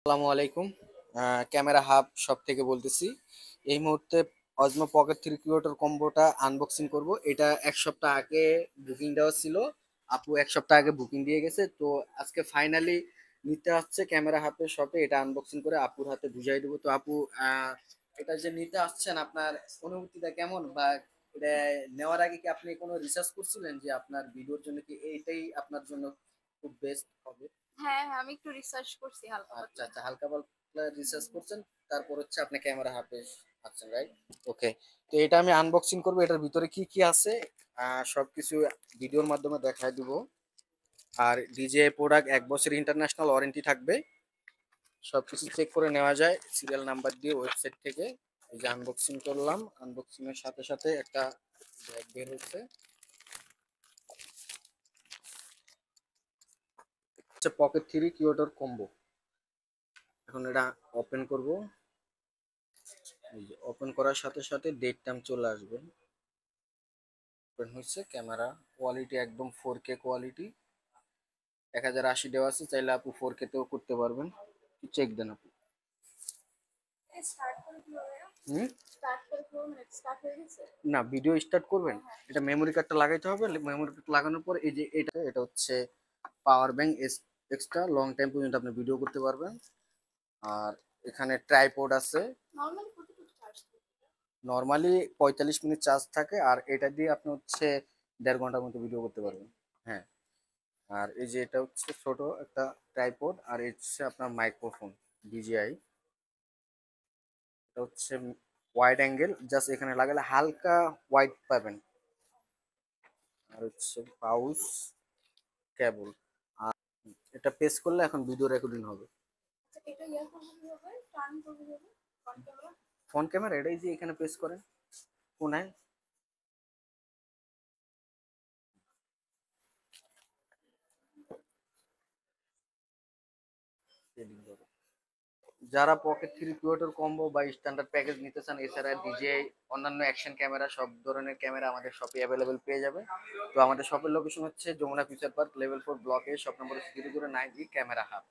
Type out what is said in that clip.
আসসালামু আলাইকুম। Camera hub shop থেকে বলতেছি। এই মুহূর্তে অজমো পকেট থ্রি কিউরেটর কম্বোটা আনবক্সিং করব। এটা এক সপ্তাহ আগে বুকিং দেওয়া ছিল। আপু এক সপ্তাহ আগে বুকিং দিয়ে গেছে, তো আজকে ফাইনালি নিতে আসছে ক্যামেরা হাবের শপে। এটা আনবক্সিং করে আপুর হাতে বুঝাই দেবো। তো আপু, এটা যে নিতে আসছেন, আপনার অনুভূতিটা কেমন? বা এটা নেওয়ার আগে কি আপনি কোনো রিসার্চ করছিলেন যে আপনার ভিডিওর জন্য কি এইটাই আপনার জন্য খুব বেস্ট হবে? হ্যাঁ, হ্যাঁ, আমি একটু রিসার্চ করছি হালকা আচ্ছা পাতলা। আচ্ছা, হালকা পাতলা রিসার্চ করছেন, তারপর হচ্ছে আপনি ক্যামেরা হাতে আছেন, রাইট? ওকে। তো এটা আমি আনবক্সিং করবো, এটার ভিতরে কি কি আছে সবকিছু ভিডিওর মাধ্যমে দেখায় দিব। আর ডিজে প্রোডাক্ট 1 বছর ইন্টারন্যাশনাল ওয়ারেন্টি থাকবে। সবকিছু চেক করে নেওয়া যায় সিরিয়াল নাম্বার দিয়ে ওয়েবসাইট থেকে। এই যে আনবক্সিং করলাম, আনবক্সিং এর সাথে সাথে একটা ব্যাগ বের হচ্ছে। হচ্ছে পকেট থ্রি কিউরেটর কম্বো। এখন এটা ওপেন করব। এই যে ওপেন করার সাথে সাথে ডেট টাইম চলে আসবে। ওপেন হচ্ছে, ক্যামেরা কোয়ালিটি একদম 4K কোয়ালিটি। 1080 দেওয়া আছে, চাইলে আপু 4K তেও করতে পারবেন। চেক দেন আপু। স্টার্ট করে কিভাবে? হুম। স্টার্ট করে কিভাবে, মানে স্টার্ট হয়ে গেছে? না, ভিডিও স্টার্ট করবেন। হ্যাঁ, হ্যাঁ। এটা মেমোরি কার্ডটা লাগাইতে হবে। মেমোরি কার্ড লাগানোর পর এই যে এটা হচ্ছে power bank extra long time পর্যন্ত আপনি ভিডিও করতে পারবেন। আর এখানে ট্রাইপড আছে। নরমালি কতটুকু চার্জ করতে? নর্মালি 45 মিনিট চার্জ থাকে, আর এটা দিয়ে আপনি হচ্ছে 1.5 ঘন্টার মতো ভিডিও করতে পারবেন। হ্যাঁ। আর এই যে এটা হচ্ছে ছোট একটা ট্রাইপড, আর এই হচ্ছে আপনার মাইক্রোফোন DJI। এটা হচ্ছে ওয়াইড অ্যাঙ্গেল, জাস্ট এখানে লাগালে হালকা ওয়াইড পাবেন। আর হচ্ছে পাউস কেবল। আর এটা পেস করলে এখন ভিডিও রেকর্ডিং হবে। আচ্ছা, এটা ইয়া করবো কিভাবে, টার্ন করবো কিভাবে ফ্রন্ট ক্যামেরা? ফোন ক্যামেরা এটাই যে এখানে পেস করেন কোনায়। যারা পকেট থ্রি কিউরেটর কম্বো বা স্ট্যান্ডার্ড প্যাকেজ নিতে চান, এছাড়া DJI অন্যান্য অ্যাকশন ক্যামেরা, সব ধরনের ক্যামেরা আমাদের শপে অ্যাভেলেবেল পেয়ে যাবে। তো আমাদের শপের লোকেশন হচ্ছে Jamuna Future Park, level 4, block A, shop number 009 camera hub.